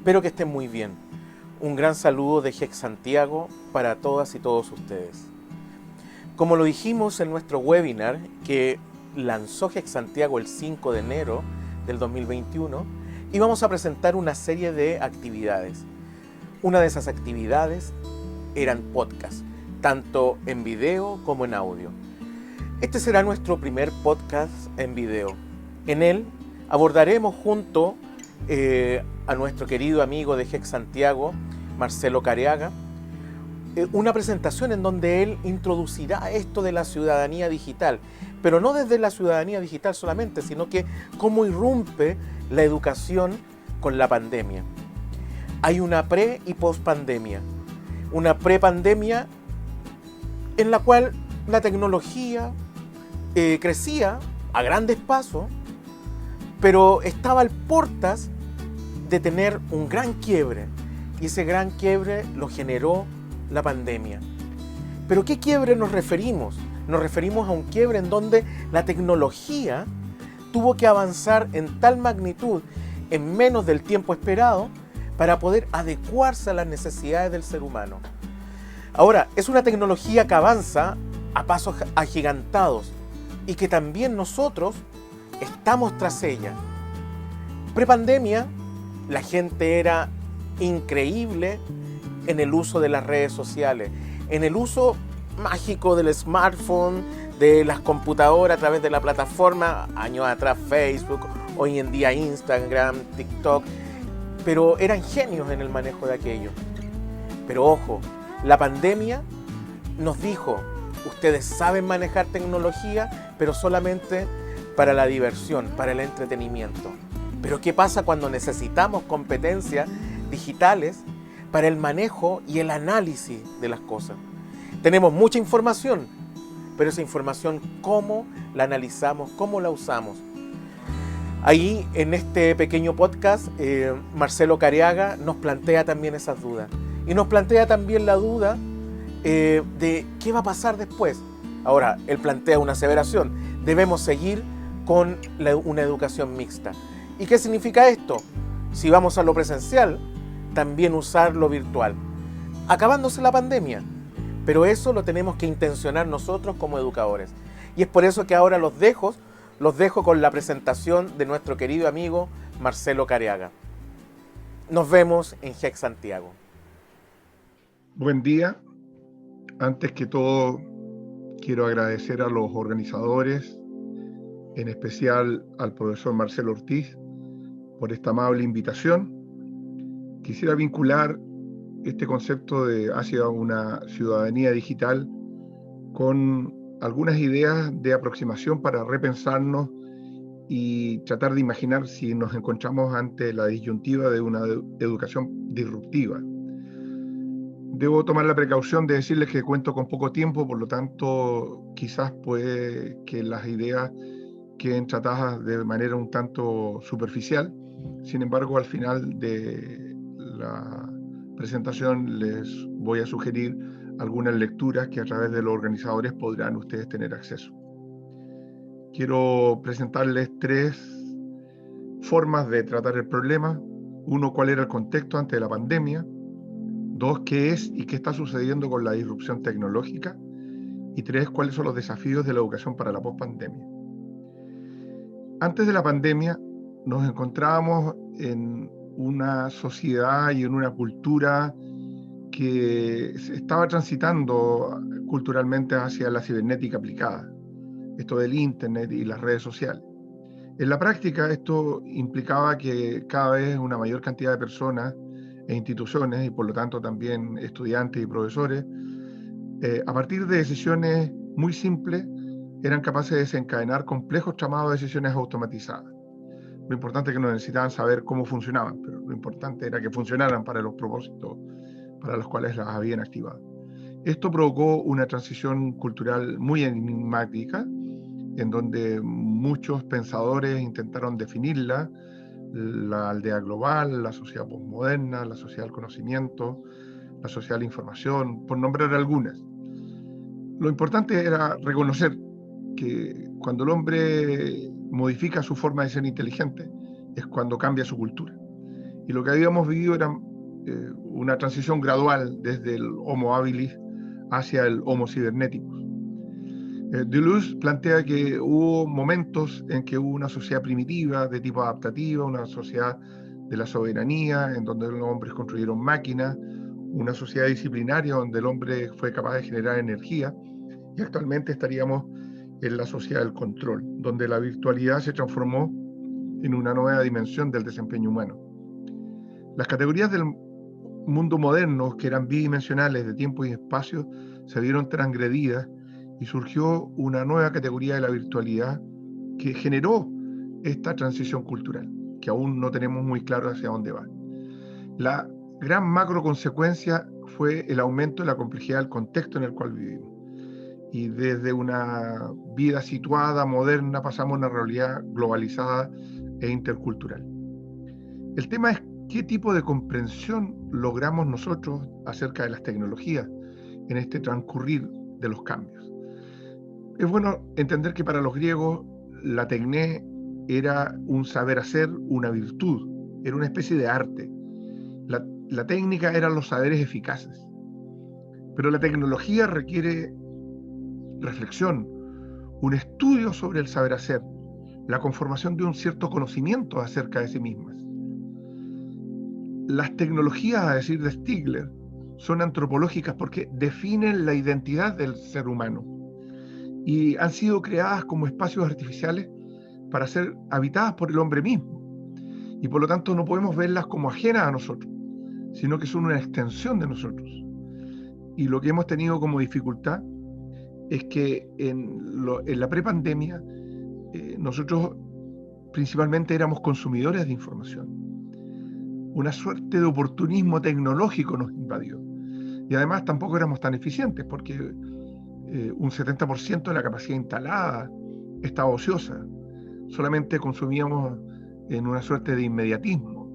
Espero que estén muy bien. Un gran saludo de Hex Santiago para todas y todos ustedes. Como lo dijimos en nuestro webinar que lanzó Hex Santiago el 5 de enero del 2021, íbamos a presentar una serie de actividades. Una de esas actividades eran podcasts, tanto en video como en audio. Este será nuestro primer podcast en video. En él abordaremos junto a nuestro querido amigo de Hex Santiago, Marcelo Careaga, una presentación en donde él introducirá esto de la ciudadanía digital, pero no desde la ciudadanía digital solamente, sino que cómo irrumpe la educación con la pandemia. Hay una pre y post pandemia, una prepandemia en la cual la tecnología crecía a grandes pasos, pero estaba al portas de tener un gran quiebre, y ese gran quiebre lo generó la pandemia. ¿Pero qué quiebre nos referimos? Nos referimos a un quiebre en donde la tecnología tuvo que avanzar en tal magnitud, en menos del tiempo esperado, para poder adecuarse a las necesidades del ser humano. Ahora, es una tecnología que avanza a pasos agigantados y que también nosotros estamos tras ella. Prepandemia, la gente era increíble en el uso de las redes sociales, en el uso mágico del smartphone, de las computadoras a través de la plataforma, años atrás Facebook, hoy en día Instagram, TikTok, pero eran genios en el manejo de aquello. Pero ojo, la pandemia nos dijo, ustedes saben manejar tecnología, pero solamente para la diversión, para el entretenimiento. Pero ¿qué pasa cuando necesitamos competencias digitales para el manejo y el análisis de las cosas? Tenemos mucha información, pero esa información, ¿cómo la analizamos? ¿Cómo la usamos? Ahí, en este pequeño podcast, Marcelo Careaga nos plantea también esas dudas. Y nos plantea también la duda de qué va a pasar después. Ahora, él plantea una aseveración. Debemos seguir con una educación mixta. ¿Y qué significa esto? Si vamos a lo presencial, también usar lo virtual. Acabándose la pandemia. Pero eso lo tenemos que intencionar nosotros como educadores. Y es por eso que ahora los dejo con la presentación de nuestro querido amigo Marcelo Careaga. Nos vemos en Hex Santiago. Buen día. Antes que todo, quiero agradecer a los organizadores, en especial al profesor Marcelo Ortiz, por esta amable invitación. Quisiera vincular este concepto hacia una ciudadanía digital con algunas ideas de aproximación para repensarnos y tratar de imaginar si nos encontramos ante la disyuntiva de una educación disruptiva. Debo tomar la precaución de decirles que cuento con poco tiempo, por lo tanto, quizás puede que las ideas queden tratadas de manera un tanto superficial. Sin embargo, al final de la presentación les voy a sugerir algunas lecturas que a través de los organizadores podrán ustedes tener acceso. Quiero presentarles 3 formas de tratar el problema. 1, cuál era el contexto antes de la pandemia. 2, qué es y qué está sucediendo con la disrupción tecnológica. Y 3, cuáles son los desafíos de la educación para la pospandemia. Antes de la pandemia nos encontrábamos en una sociedad y en una cultura que se estaba transitando culturalmente hacia la cibernética aplicada, esto del internet y las redes sociales. En la práctica esto implicaba que cada vez una mayor cantidad de personas e instituciones, y por lo tanto también estudiantes y profesores, a partir de decisiones muy simples, eran capaces de desencadenar complejos tramados de decisiones automatizadas. Lo importante es que no necesitaban saber cómo funcionaban, pero lo importante era que funcionaran para los propósitos para los cuales las habían activado. Esto provocó una transición cultural muy enigmática, en donde muchos pensadores intentaron definirla: la aldea global, la sociedad postmoderna, la sociedad del conocimiento, la sociedad de la información, por nombrar algunas. Lo importante era reconocer que cuando el hombre modifica su forma de ser inteligente es cuando cambia su cultura. Y lo que habíamos vivido era una transición gradual desde el Homo habilis hacia el Homo cibernéticos. Deleuze plantea que hubo momentos en que hubo una sociedad primitiva de tipo adaptativa, una sociedad de la soberanía, en donde los hombres construyeron máquinas, una sociedad disciplinaria donde el hombre fue capaz de generar energía, y actualmente estaríamos en la sociedad del control, donde la virtualidad se transformó en una nueva dimensión del desempeño humano. Las categorías del mundo moderno, que eran bidimensionales de tiempo y espacio, se vieron transgredidas y surgió una nueva categoría de la virtualidad que generó esta transición cultural, que aún no tenemos muy claro hacia dónde va. La gran macro consecuencia fue el aumento de la complejidad del contexto en el cual vivimos. Y desde una vida situada, moderna, pasamos a una realidad globalizada e intercultural. El tema es qué tipo de comprensión logramos nosotros acerca de las tecnologías en este transcurrir de los cambios. Es bueno entender que para los griegos la tecné era un saber hacer, una virtud, era una especie de arte. La técnica eran los saberes eficaces. Pero la tecnología requiere reflexión, un estudio sobre el saber hacer, la conformación de un cierto conocimiento acerca de sí mismas. Las tecnologías, a decir de Stigler, son antropológicas porque definen la identidad del ser humano y han sido creadas como espacios artificiales para ser habitadas por el hombre mismo, y por lo tanto no podemos verlas como ajenas a nosotros, sino que son una extensión de nosotros. Y lo que hemos tenido como dificultad es que en la prepandemia nosotros principalmente éramos consumidores de información. Una suerte de oportunismo tecnológico nos invadió. Y además tampoco éramos tan eficientes porque un 70% de la capacidad instalada estaba ociosa. Solamente consumíamos en una suerte de inmediatismo.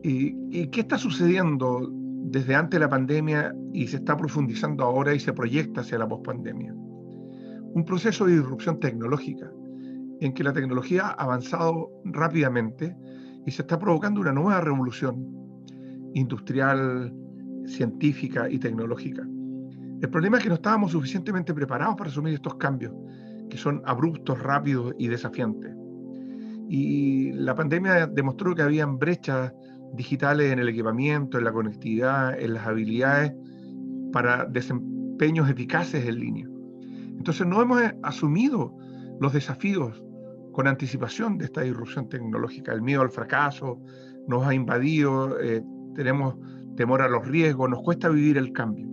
¿Y qué está sucediendo desde antes de la pandemia y se está profundizando ahora y se proyecta hacia la pospandemia? Un proceso de disrupción tecnológica en que la tecnología ha avanzado rápidamente y se está provocando una nueva revolución industrial, científica y tecnológica. El problema es que no estábamos suficientemente preparados para asumir estos cambios, que son abruptos, rápidos y desafiantes. Y la pandemia demostró que habían brechas digitales en el equipamiento, en la conectividad, en las habilidades para desempeños eficaces en línea. Entonces no hemos asumido los desafíos con anticipación de esta disrupción tecnológica. El miedo al fracaso nos ha invadido, tenemos temor a los riesgos, nos cuesta vivir el cambio.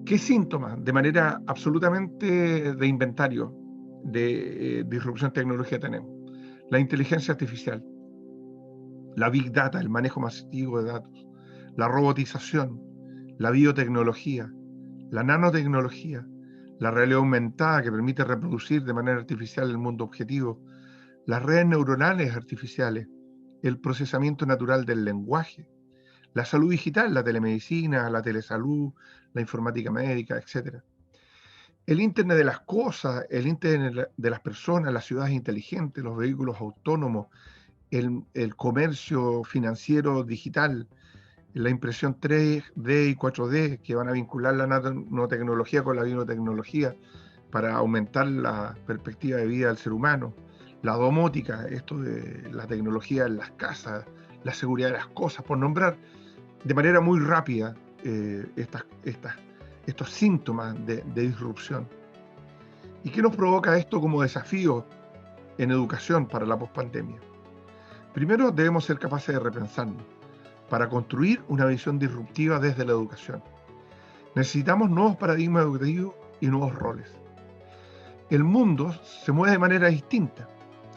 ¿Qué síntomas, de manera absolutamente de inventario de disrupción tecnológica tenemos? La inteligencia artificial, la Big Data, el manejo masivo de datos, la robotización, la biotecnología, la nanotecnología, la realidad aumentada que permite reproducir de manera artificial el mundo objetivo, las redes neuronales artificiales, el procesamiento natural del lenguaje, la salud digital, la telemedicina, la telesalud, la informática médica, etc. El Internet de las cosas, el Internet de las personas, las ciudades inteligentes, los vehículos autónomos, el comercio financiero digital, la impresión 3D y 4D que van a vincular la nanotecnología con la biotecnología para aumentar la perspectiva de vida del ser humano, la domótica, esto de la tecnología en las casas, la seguridad de las cosas, por nombrar de manera muy rápida estos síntomas de disrupción. ¿Y qué nos provoca esto como desafío en educación para la pospandemia? Primero, debemos ser capaces de repensarnos para construir una visión disruptiva desde la educación. Necesitamos nuevos paradigmas educativos y nuevos roles. El mundo se mueve de manera distinta.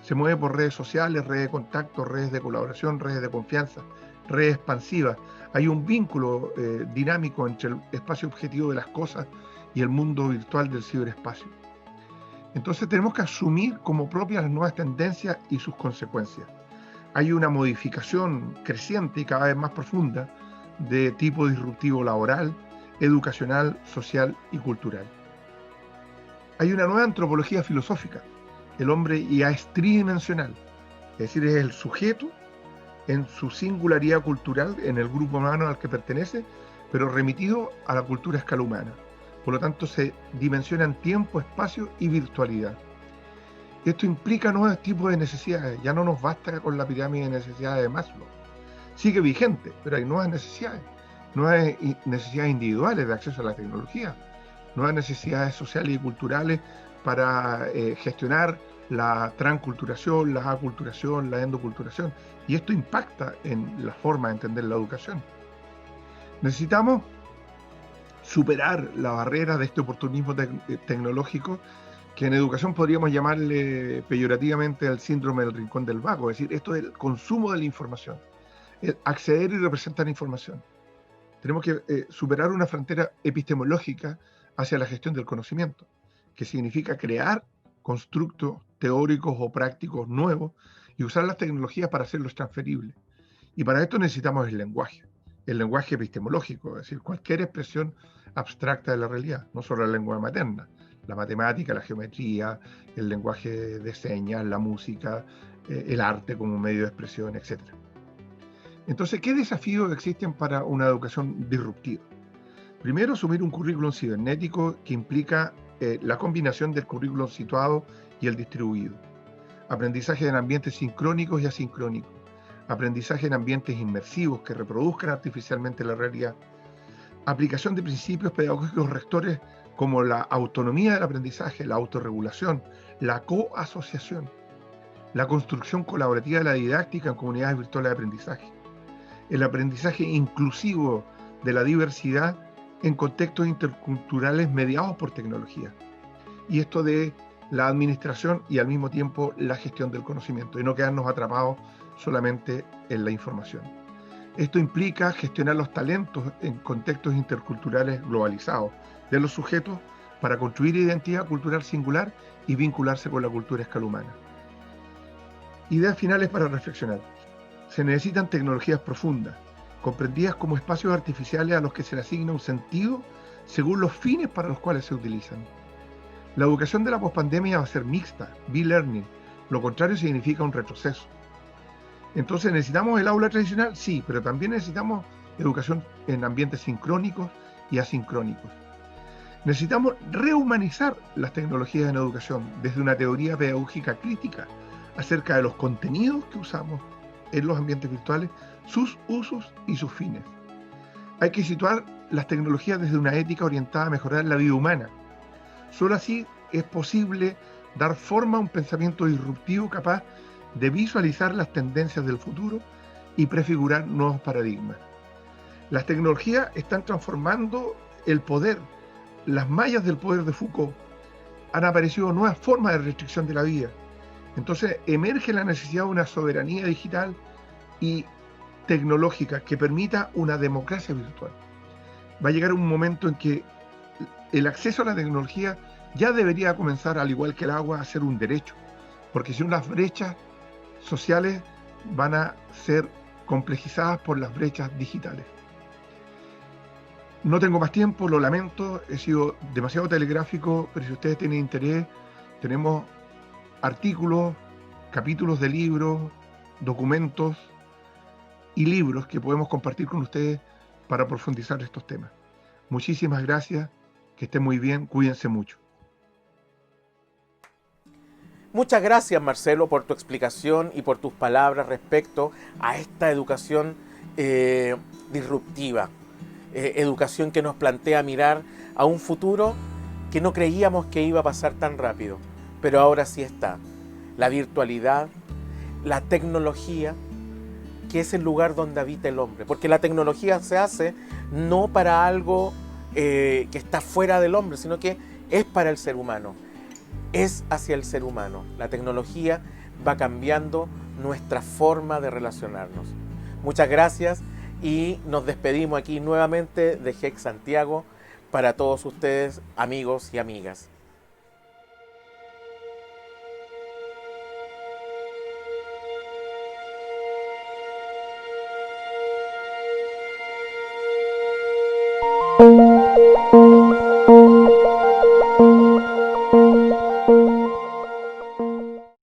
Se mueve por redes sociales, redes de contacto, redes de colaboración, redes de confianza, redes expansivas. Hay un vínculo dinámico entre el espacio objetivo de las cosas y el mundo virtual del ciberespacio. Entonces tenemos que asumir como propias las nuevas tendencias y sus consecuencias. Hay una modificación creciente y cada vez más profunda de tipo disruptivo laboral, educacional, social y cultural. Hay una nueva antropología filosófica. El hombre ya es tridimensional, es decir, es el sujeto en su singularidad cultural, en el grupo humano al que pertenece, pero remitido a la cultura a escala humana. Por lo tanto, se dimensionan tiempo, espacio y virtualidad. Esto implica nuevos tipos de necesidades. Ya no nos basta con la pirámide de necesidades de Maslow. Sigue vigente, pero hay nuevas necesidades individuales de acceso a la tecnología, nuevas necesidades sociales y culturales para gestionar la transculturación, la aculturación, la endoculturación, y esto impacta en la forma de entender la educación. Necesitamos superar la barrera de este oportunismo tecnológico, que en educación podríamos llamarle peyorativamente el síndrome del rincón del vago, es decir, esto del consumo de la información, el acceder y representar información. Tenemos que superar una frontera epistemológica hacia la gestión del conocimiento, que significa crear constructos teóricos o prácticos nuevos y usar las tecnologías para hacerlos transferibles. Y para esto necesitamos el lenguaje epistemológico, es decir, cualquier expresión abstracta de la realidad, no solo la lengua materna, la matemática, la geometría, el lenguaje de señas, la música, el arte como medio de expresión, etc. Entonces, ¿qué desafíos existen para una educación disruptiva? Primero, asumir un currículum cibernético que implica la combinación del currículum situado y el distribuido. Aprendizaje en ambientes sincrónicos y asincrónicos. Aprendizaje en ambientes inmersivos que reproduzcan artificialmente la realidad. Aplicación de principios pedagógicos rectores como la autonomía del aprendizaje, la autorregulación, la coasociación, la construcción colaborativa de la didáctica en comunidades virtuales de aprendizaje, el aprendizaje inclusivo de la diversidad en contextos interculturales mediados por tecnología. Y esto de la administración y al mismo tiempo la gestión del conocimiento, y no quedarnos atrapados solamente en la información. Esto implica gestionar los talentos en contextos interculturales globalizados de los sujetos para construir identidad cultural singular y vincularse con la cultura a escala humana. Ideas finales para reflexionar. Se necesitan tecnologías profundas, comprendidas como espacios artificiales a los que se le asigna un sentido según los fines para los cuales se utilizan. La educación de la pospandemia va a ser mixta, be-learning, lo contrario significa un retroceso. Entonces, ¿necesitamos el aula tradicional? Sí, pero también necesitamos educación en ambientes sincrónicos y asincrónicos. Necesitamos rehumanizar las tecnologías en educación desde una teoría pedagógica crítica acerca de los contenidos que usamos en los ambientes virtuales, sus usos y sus fines. Hay que situar las tecnologías desde una ética orientada a mejorar la vida humana. Solo así es posible dar forma a un pensamiento disruptivo capaz de visualizar las tendencias del futuro y prefigurar nuevos paradigmas. Las tecnologías están transformando el poder. Las mallas del poder de Foucault han aparecido nuevas formas de restricción de la vida. Entonces emerge la necesidad de una soberanía digital y tecnológica que permita una democracia virtual. Va a llegar un momento en que el acceso a la tecnología ya debería comenzar, al igual que el agua, a ser un derecho, porque si no las brechas sociales van a ser complejizadas por las brechas digitales. No tengo más tiempo, lo lamento, he sido demasiado telegráfico, pero si ustedes tienen interés, tenemos artículos, capítulos de libros, documentos y libros que podemos compartir con ustedes para profundizar estos temas. Muchísimas gracias, que estén muy bien, cuídense mucho. Muchas gracias, Marcelo, por tu explicación y por tus palabras respecto a esta educación disruptiva, educación que nos plantea mirar a un futuro que no creíamos que iba a pasar tan rápido, pero ahora sí está. La virtualidad, la tecnología, que es el lugar donde habita el hombre, porque la tecnología se hace no para algo que está fuera del hombre, sino que es para el ser humano. Es hacia el ser humano. La tecnología va cambiando nuestra forma de relacionarnos. Muchas gracias y nos despedimos aquí nuevamente de GEC Santiago para todos ustedes, amigos y amigas.